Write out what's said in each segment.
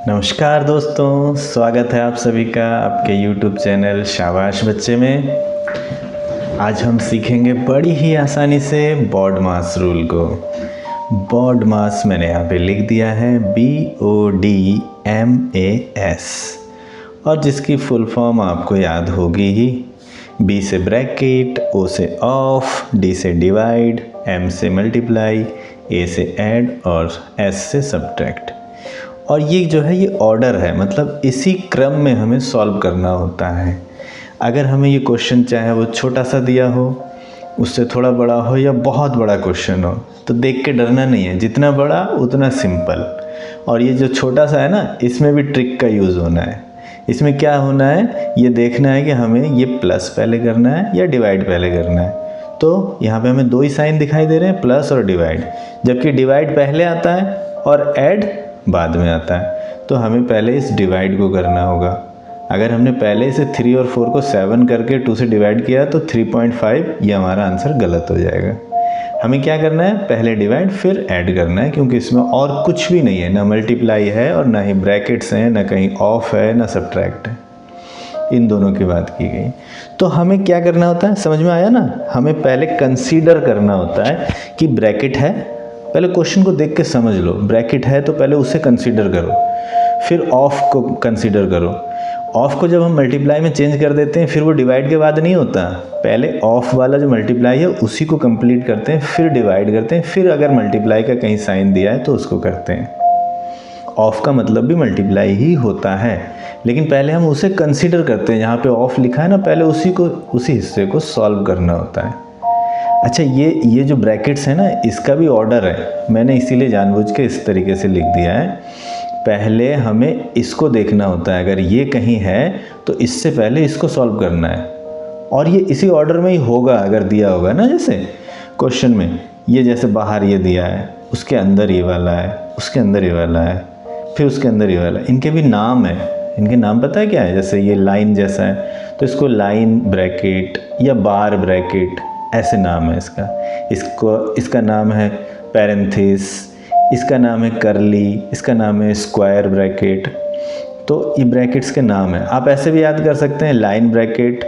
नमस्कार दोस्तों, स्वागत है आप सभी का आपके YouTube चैनल शाबाश बच्चे में। आज हम सीखेंगे बड़ी ही आसानी से BODMAS रूल को। BODMAS मैंने यहाँ पे लिख दिया है BODMAS, और जिसकी फुल फॉर्म आपको याद होगी ही। B से ब्रैकेट, O से ऑफ, D से डिवाइड, M से मल्टीप्लाई, A से ऐड और S से सब्ट्रैक्ट। और ये जो है ये ऑर्डर है, मतलब इसी क्रम में हमें सॉल्व करना होता है। अगर हमें ये क्वेश्चन चाहे वो छोटा सा दिया हो, उससे थोड़ा बड़ा हो, या बहुत बड़ा क्वेश्चन हो, तो देख के डरना नहीं है, जितना बड़ा उतना सिंपल। और ये जो छोटा सा है ना, इसमें भी ट्रिक का यूज़ होना है। इसमें क्या होना है, ये देखना है कि हमें ये प्लस पहले करना है या डिवाइड पहले करना है। तो यहाँ पे हमें दो ही साइन दिखाई दे रहे हैं, प्लस और डिवाइड, जबकि डिवाइड पहले आता है और ऐड बाद में आता है। तो हमें पहले इस डिवाइड को करना होगा। अगर हमने पहले से 3 और 4 को 7 करके 2 से डिवाइड किया तो 3.5, ये हमारा आंसर गलत हो जाएगा। हमें क्या करना है, पहले डिवाइड फिर ऐड करना है, क्योंकि इसमें और कुछ भी नहीं है, ना मल्टीप्लाई है और ना ही ब्रैकेट्स हैं, ना कहीं ऑफ है, ना सब्ट्रैक्ट है। इन दोनों की बात की गई। तो हमें क्या करना होता है, समझ में आया ना। हमें पहले कंसीडर करना होता है कि ब्रैकेट है। पहले क्वेश्चन को देख के समझ लो, ब्रैकेट है तो पहले उसे कंसीडर करो, फिर ऑफ को कंसीडर करो। ऑफ को जब हम मल्टीप्लाई में चेंज कर देते हैं, फिर वो डिवाइड के बाद नहीं होता। पहले ऑफ वाला जो मल्टीप्लाई है उसी को कंप्लीट करते हैं, फिर डिवाइड करते हैं, फिर अगर मल्टीप्लाई का कहीं साइन दिया है तो उसको करते हैं। ऑफ का मतलब भी मल्टीप्लाई ही होता है, लेकिन पहले हम उसे कंसीडर करते हैं। यहाँ पे ऑफ लिखा है ना, पहले उसी हिस्से को सॉल्व करना होता है। अच्छा, ये जो ब्रैकेट्स है ना, इसका भी ऑर्डर है। मैंने इसीलिए जानबूझ के इस तरीके से लिख दिया है। पहले हमें इसको देखना होता है, अगर ये कहीं है तो इससे पहले इसको सॉल्व करना है। और ये इसी ऑर्डर में ही होगा अगर दिया होगा ना, जैसे क्वेश्चन में ये जैसे बाहर ये दिया है, उसके अंदर ये वाला है, उसके अंदर ये वाला है, फिर उसके अंदर ये वाला है। इनके भी नाम है। इनके नाम पता है क्या है, जैसे ये लाइन जैसा है तो इसको लाइन ब्रैकेट या बार ब्रैकेट ऐसे नाम है इसका। इसका नाम है पैरेंथिस, इसका नाम है करली, इसका नाम है स्क्वायर ब्रैकेट। तो ये ब्रैकेट्स के नाम है। आप ऐसे भी याद कर सकते हैं, line bracket,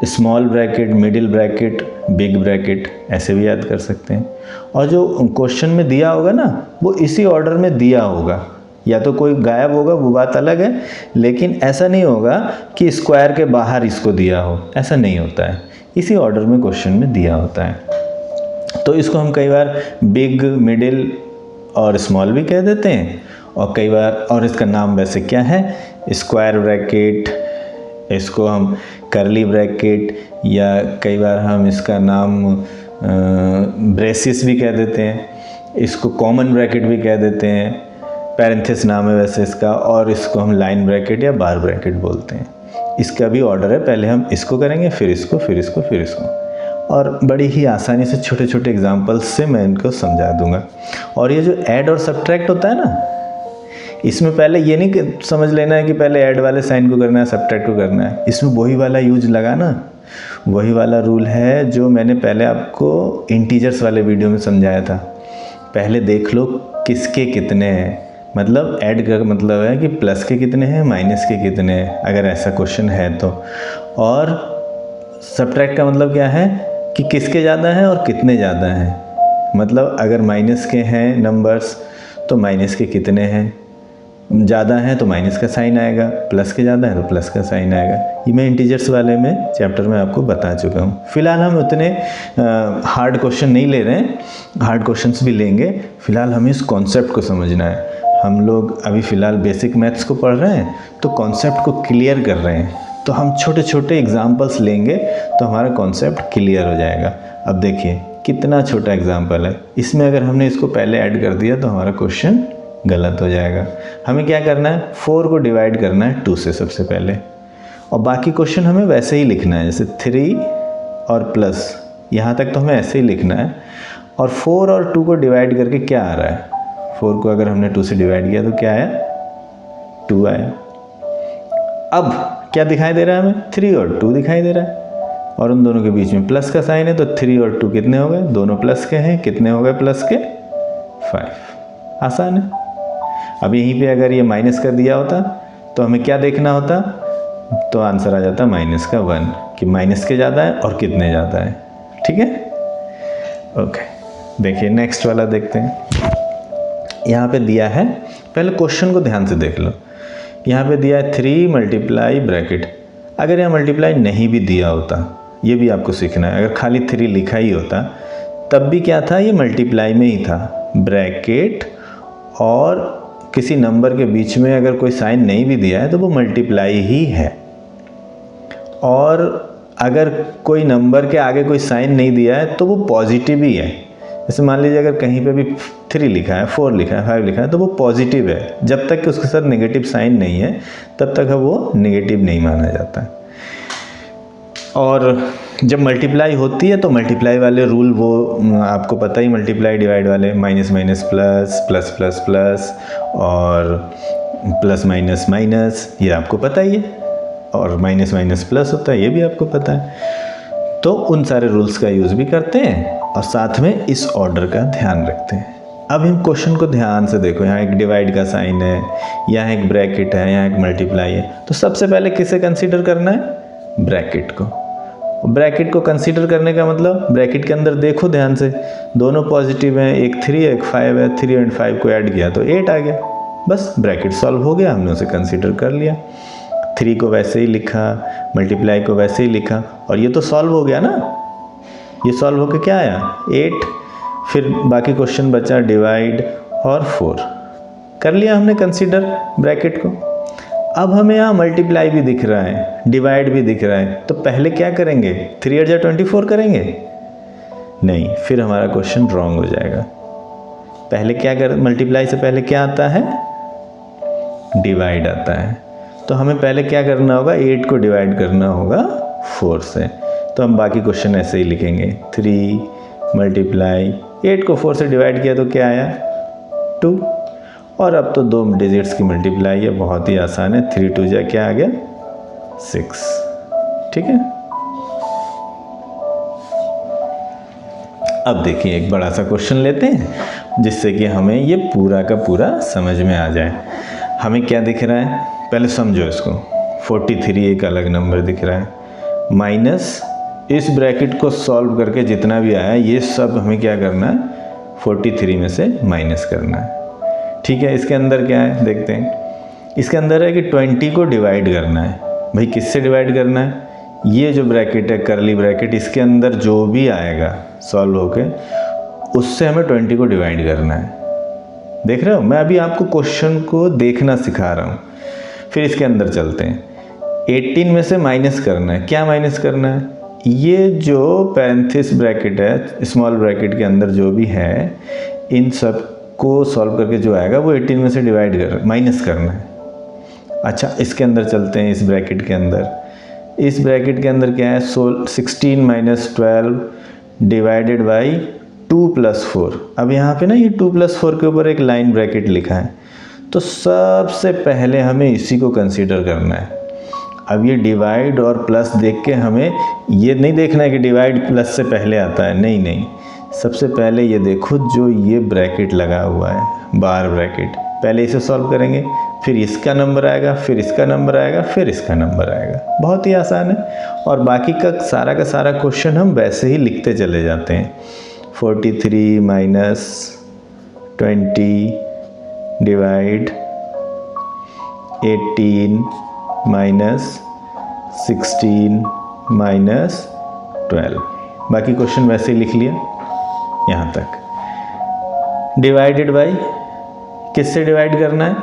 small bracket, middle bracket, big bracket, ऐसे भी याद कर सकते हैं। और जो क्वेश्चन में दिया होगा ना, वो इसी ऑर्डर में दिया होगा। या तो कोई गायब होगा, वो बात अलग है, लेकिन ऐसा नहीं होगा कि स्क्वायर के बाहर इसको दिया हो, ऐसा नहीं होता है। इसी ऑर्डर में क्वेश्चन में दिया होता है। तो इसको हम कई बार बिग, मिडिल और स्मॉल भी कह देते हैं, और कई बार, और इसका नाम वैसे क्या है, स्क्वायर ब्रैकेट, इसको हम करली ब्रैकेट, या कई बार हम इसका नाम ब्रेसिस भी कह देते हैं, इसको कॉमन ब्रैकेट भी कह देते हैं, पैरेंथिस नाम है वैसे इसका, और इसको हम लाइन ब्रैकेट या बार ब्रैकेट बोलते हैं। इसका भी ऑर्डर है, पहले हम इसको करेंगे, फिर इसको, फिर इसको, फिर इसको। और बड़ी ही आसानी से छोटे छोटे एग्जांपल्स से मैं इनको समझा दूंगा। और ये जो ऐड और सब्ट्रैक्ट होता है ना, इसमें पहले ये नहीं समझ लेना है कि पहले ऐड वाले साइन को करना है, सब्ट्रैक्ट को करना है। इसमें वही वाला यूज लगा ना, वही वाला रूल है जो मैंने पहले आपको इंटीजर्स वाले वीडियो में समझाया था। पहले देख लो किसके कितने हैं, मतलब ऐड का मतलब है कि प्लस के कितने हैं, माइनस के कितने हैं, अगर ऐसा क्वेश्चन है तो। और सब्ट्रैक्ट का मतलब क्या है कि किसके ज़्यादा हैं और कितने ज़्यादा हैं। मतलब अगर माइनस के हैं नंबर्स तो माइनस के कितने हैं, ज़्यादा हैं तो माइनस का साइन आएगा, प्लस के ज़्यादा है तो प्लस का साइन आएगा। ये मैं इंटीजर्स वाले में चैप्टर में आपको बता चुका हूँ। फिलहाल हम उतने हार्ड क्वेश्चन नहीं ले रहे हैं, हार्ड क्वेश्चंस भी लेंगे। फिलहाल हमें इस कॉन्सेप्ट को समझना है। हम लोग अभी फ़िलहाल बेसिक मैथ्स को पढ़ रहे हैं, तो कॉन्सेप्ट को क्लियर कर रहे हैं। तो हम छोटे छोटे एग्जाम्पल्स लेंगे तो हमारा कॉन्सेप्ट क्लियर हो जाएगा। अब देखिए कितना छोटा एग्जाम्पल है, इसमें अगर हमने इसको पहले ऐड कर दिया तो हमारा क्वेश्चन गलत हो जाएगा। हमें क्या करना है, 4 को डिवाइड करना है 2 से सबसे पहले, और बाकी क्वेश्चन हमें वैसे ही लिखना है, जैसे 3 और प्लस, यहाँ तक तो हमें ऐसे ही लिखना है। और 4 और 2 को डिवाइड करके क्या आ रहा है, 4 को अगर हमने 2 से डिवाइड किया तो क्या आया, 2 आया। अब क्या दिखाई दे रहा है हमें, 3 और 2 दिखाई दे रहा है, और उन दोनों के बीच में प्लस का साइन है, तो 3 और 2 कितने हो गए, दोनों प्लस के हैं, कितने हो गए प्लस के, 5। आसान है। अब यहीं पे अगर ये माइनस कर दिया होता तो हमें क्या देखना होता, तो आंसर आ जाता माइनस का 1 कि माइनस के ज़्यादा है और कितने ज़्यादा है। ठीक है, ओके। देखिए नेक्स्ट वाला देखते हैं। यहाँ पे दिया है, पहले क्वेश्चन को ध्यान से देख लो। यहाँ पे दिया है 3 मल्टीप्लाई ब्रैकेट। अगर यहाँ मल्टीप्लाई नहीं भी दिया होता, ये भी आपको सीखना है, अगर खाली 3 लिखा ही होता तब भी क्या था, ये मल्टीप्लाई में ही था। ब्रैकेट और किसी नंबर के बीच में अगर कोई साइन नहीं भी दिया है तो वो मल्टीप्लाई ही है। और अगर कोई नंबर के आगे कोई साइन नहीं दिया है तो वो पॉजिटिव ही है। जैसे मान लीजिए अगर कहीं पे भी 3 लिखा है, 4 लिखा है, 5 लिखा है तो वो पॉजिटिव है। जब तक कि उसके साथ नेगेटिव साइन नहीं है तब तक वो नेगेटिव नहीं माना जाता है। और जब मल्टीप्लाई होती है तो मल्टीप्लाई वाले रूल वो आपको पता ही, मल्टीप्लाई डिवाइड वाले, minus minus plus, plus plus plus और प्लस माइनस माइनस, ये आपको पता ही है। और माइनस माइनस प्लस होता है, ये भी आपको पता है। तो उन सारे रूल्स का यूज़ भी करते हैं और साथ में इस ऑर्डर का ध्यान रखते हैं। अब हम क्वेश्चन को ध्यान से देखो, यहाँ एक डिवाइड का साइन है, यहाँ एक ब्रैकेट है, यहाँ एक मल्टीप्लाई है। तो सबसे पहले किसे कंसीडर करना है, ब्रैकेट को। ब्रैकेट को कंसीडर करने का मतलब, ब्रैकेट के अंदर देखो ध्यान से, दोनों पॉजिटिव हैं, एक 3 है एक 5 है, 3 और 5 को ऐड किया तो 8 आ गया। बस ब्रैकेट सॉल्व हो गया, हमने उसे कंसीडर कर लिया। 3 को वैसे ही लिखा, मल्टीप्लाई को वैसे ही लिखा, और ये तो सॉल्व हो गया ना। ये सॉल्व होकर क्या आया, 8। फिर बाकी क्वेश्चन बचा डिवाइड और 4, कर लिया हमने कंसीडर ब्रैकेट को। अब हमें यहाँ मल्टीप्लाई भी दिख रहा है, डिवाइड भी दिख रहा है, तो पहले क्या करेंगे, 3 8 24 करेंगे? नहीं, फिर हमारा क्वेश्चन रॉन्ग हो जाएगा। पहले क्या कर, मल्टीप्लाई से पहले क्या आता है, डिवाइड आता है। तो हमें पहले क्या करना होगा, 8 को डिवाइड करना होगा 4 से। तो हम बाकी क्वेश्चन ऐसे ही लिखेंगे, 3 मल्टीप्लाई 8 को 4 से डिवाइड किया तो क्या आया, 2। और अब तो 2 डिजिट्स की मल्टीप्लाई है, बहुत ही आसान है। 3 2 जा क्या आ गया, 6। ठीक है। अब देखिए एक बड़ा सा क्वेश्चन लेते हैं जिससे कि हमें ये पूरा का पूरा समझ में आ जाए। हमें क्या दिख रहा है, पहले समझो इसको। 43 एक अलग नंबर दिख रहा है, माइनस इस ब्रैकेट को सॉल्व करके जितना भी आया ये सब हमें क्या करना है, 43 में से माइनस करना है। ठीक है, इसके अंदर क्या है देखते हैं। इसके अंदर है कि 20 को डिवाइड करना है। भाई किससे डिवाइड करना है, ये जो ब्रैकेट है करली ब्रैकेट, इसके अंदर जो भी आएगा सॉल्व होके उससे हमें 20 को डिवाइड करना है। देख रहे हो, मैं अभी आपको क्वेश्चन को देखना सिखा रहा हूँ। फिर इसके अंदर चलते हैं, 18 में से माइनस करना है। क्या माइनस करना है, ये जो पैरेंथिस ब्रैकेट है, स्मॉल ब्रैकेट के अंदर जो भी है, इन सब को सॉल्व करके जो आएगा वो 18 में से डिवाइड कर माइनस करना है। अच्छा, इसके अंदर चलते हैं, इस ब्रैकेट के अंदर। इस ब्रैकेट के अंदर क्या है, 16 माइनस 12 डिवाइडेड बाई 2 प्लस 4। अब यहाँ पे ना ये 2 प्लस 4 के ऊपर एक लाइन ब्रैकेट लिखा है, तो सबसे पहले हमें इसी को कंसीडर करना है। अब ये डिवाइड और प्लस देख के हमें ये नहीं देखना है कि डिवाइड प्लस से पहले आता है, नहीं नहीं, सबसे पहले ये देखो जो ये ब्रैकेट लगा हुआ है, बार ब्रैकेट, पहले इसे सॉल्व करेंगे, फिर इसका नंबर आएगा, फिर इसका नंबर आएगा, फिर इसका नंबर आएगा। बहुत ही आसान है। और बाकी का सारा क्वेश्चन हम वैसे ही लिखते चले जाते हैं। 43 माइनस 20 डिवाइड 18 माइनस 16 माइनस 12, बाकी क्वेश्चन वैसे ही लिख लिया यहाँ तक। डिवाइडेड बाई, किससे डिवाइड करना है,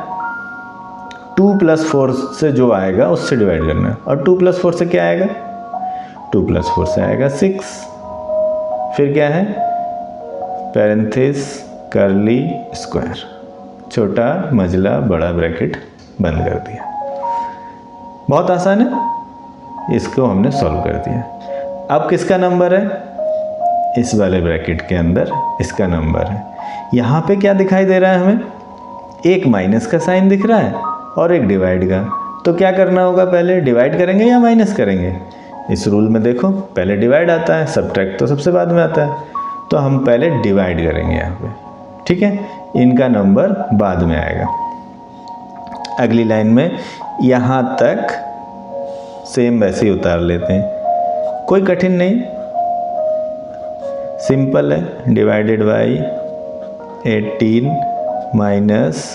2 प्लस 4 से जो आएगा उससे डिवाइड करना है। और 2 प्लस 4 से क्या आएगा, 2 प्लस 4 से आएगा 6। फिर क्या है, पैरेंथिस करली स्क्वायर, छोटा मझला बड़ा ब्रैकेट बंद कर दिया। बहुत आसान है, इसको हमने सॉल्व कर दिया। अब किसका नंबर है, इस वाले ब्रैकेट के अंदर इसका नंबर है। यहाँ पे क्या दिखाई दे रहा है हमें, एक माइनस का साइन दिख रहा है और एक डिवाइड का। तो क्या करना होगा, पहले डिवाइड करेंगे या माइनस करेंगे। इस रूल में देखो पहले डिवाइड आता है, सब्ट्रैक्ट तो सबसे बाद में आता है, तो हम पहले डिवाइड करेंगे यहाँ पे। ठीक है, इनका नंबर बाद में आएगा। अगली लाइन में यहाँ तक सेम वैसे ही उतार लेते हैं, कोई कठिन नहीं, सिंपल है। डिवाइडेड बाई 18 माइनस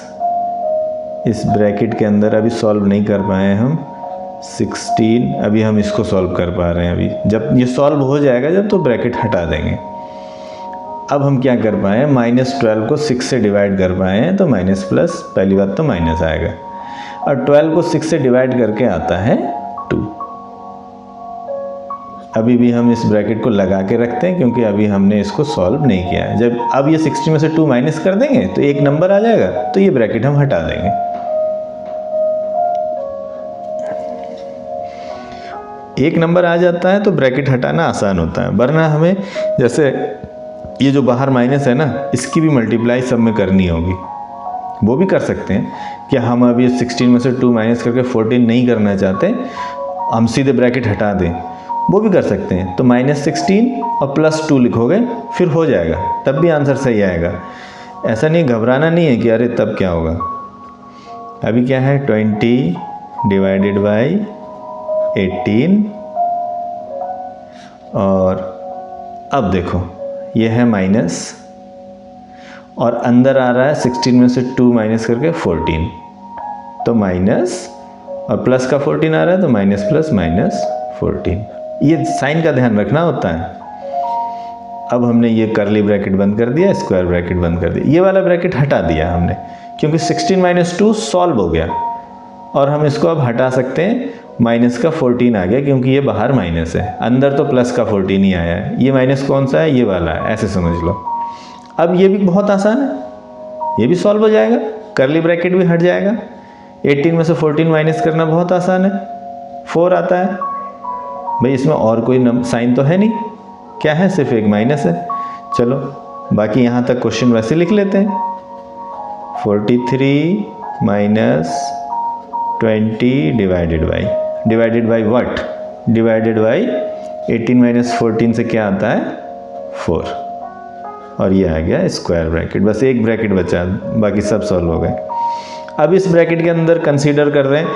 इस ब्रैकेट के अंदर अभी सॉल्व नहीं कर पाए हम 16, अभी हम इसको सॉल्व कर पा रहे हैं। अभी जब ये सॉल्व हो जाएगा जब तो ब्रैकेट हटा देंगे। अब हम क्या कर पाए हैं, -12 को 6 से डिवाइड कर पाए हैं तो माइनस प्लस, पहली बात तो माइनस आएगा, और 12 को 6 से डिवाइड करके आता है 2। अभी भी हम इस ब्रैकेट को लगा के रखते हैं क्योंकि अभी हमने इसको सॉल्व नहीं किया है। जब अब ये 60 में से 2 माइनस कर देंगे तो एक नंबर आ जाएगा, तो ये ब्रैकेट हम हटा देंगे। एक नंबर आ जाता है तो ब्रैकेट हटाना आसान होता है, वरना हमें जैसे ये जो बाहर माइनस है ना, इसकी भी मल्टीप्लाई सब में करनी होगी। वो भी कर सकते हैं कि हम अभी 16 में से 2 माइनस करके 14 नहीं करना चाहते, हम सीधे ब्रैकेट हटा दें, वो भी कर सकते हैं। तो -16 और +2 लिखोगे फिर हो जाएगा, तब भी आंसर सही आएगा। ऐसा नहीं, घबराना नहीं है कि अरे तब क्या होगा। अभी क्या है, 20 डिवाइडेड बाई 18, और अब देखो ये है माइनस और अंदर आ रहा है 16 में से 2 माइनस करके 14, तो माइनस और प्लस का 14 आ रहा है तो माइनस प्लस -14। ये साइन का ध्यान रखना होता है। अब हमने ये कर्ली ब्रैकेट बंद कर दिया, स्क्वायर ब्रैकेट बंद कर दिया, ये वाला ब्रैकेट हटा दिया हमने क्योंकि 16 - 2 सॉल्व हो गया, और हम इसको अब हटा सकते हैं। माइनस का 14 आ गया क्योंकि ये बाहर माइनस है, अंदर तो प्लस का 14 ही आया है। ये माइनस कौन सा है, ये वाला है, ऐसे समझ लो। अब ये भी बहुत आसान है, ये भी सॉल्व हो जाएगा, कर्ली ब्रैकेट भी हट जाएगा। 18 में से 14 माइनस करना बहुत आसान है, 4 आता है। भाई इसमें और कोई साइन तो है नहीं, क्या है, सिर्फ एक माइनस है। चलो बाकी यहाँ तक क्वेश्चन वैसे लिख लेते हैं। 43 - 20 divided by what, divided by 18 - 14 से क्या आता है, 4, और ये आ गया स्क्वायर ब्रैकेट। बस एक ब्रैकेट बचा, बाकी सब सॉल्व हो गए। अब इस ब्रैकेट के अंदर कंसीडर कर रहे हैं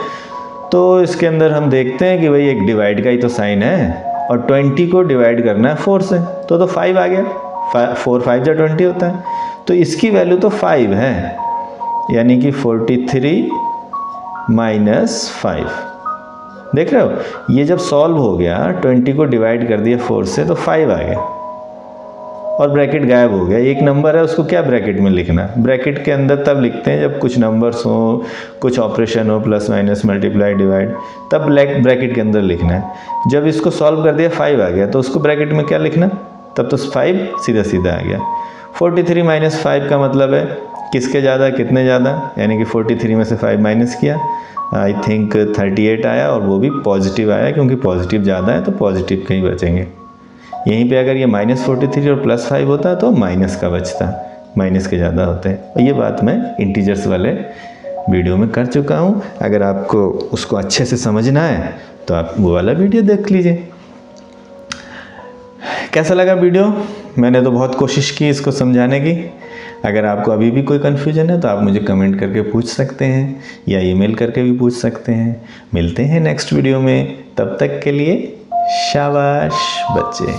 तो इसके अंदर हम देखते हैं कि भाई एक डिवाइड का ही तो साइन है, और 20 को डिवाइड करना है 4 से, तो 5 आ गया। 4 5 जा 20 होता है, तो इसकी वैल्यू तो 5 है, यानी कि 43 - 5। देख रहे हो, ये जब सॉल्व हो गया 20 को डिवाइड कर दिया 4 से तो 5 आ गया, और ब्रैकेट गायब हो गया। एक नंबर है, उसको क्या ब्रैकेट में लिखना, ब्रैकेट के अंदर तब लिखते हैं जब कुछ नंबर्स हो, कुछ ऑपरेशन हो, प्लस माइनस मल्टीप्लाई डिवाइड, तब ब्रैकेट के अंदर लिखना है। जब इसको सॉल्व कर दिया 5 आ गया, तो उसको ब्रैकेट में क्या लिखना, तब तो 5 सीधा सीधा आ गया। 43 - 5 का मतलब है किसके ज़्यादा, कितने ज़्यादा, यानी कि 43 में से 5 माइनस किया, आई थिंक 38 आया, और वो भी पॉजिटिव आया क्योंकि पॉजिटिव ज़्यादा है तो पॉजिटिव कहीं बचेंगे। यहीं पे अगर ये -43 और +5 होता तो माइनस का बचता, माइनस के ज़्यादा होते हैं। और ये बात मैं इंटीजर्स वाले वीडियो में कर चुका हूँ। अगर आपको उसको अच्छे से समझना है तो आप वो वाला वीडियो देख लीजिए। कैसा लगा वीडियो, मैंने तो बहुत कोशिश की इसको समझाने की। अगर आपको अभी भी कोई कन्फ्यूजन है तो आप मुझे कमेंट करके पूछ सकते हैं, या ईमेल करके भी पूछ सकते हैं। मिलते हैं नेक्स्ट वीडियो में, तब तक के लिए शाबाश बच्चे।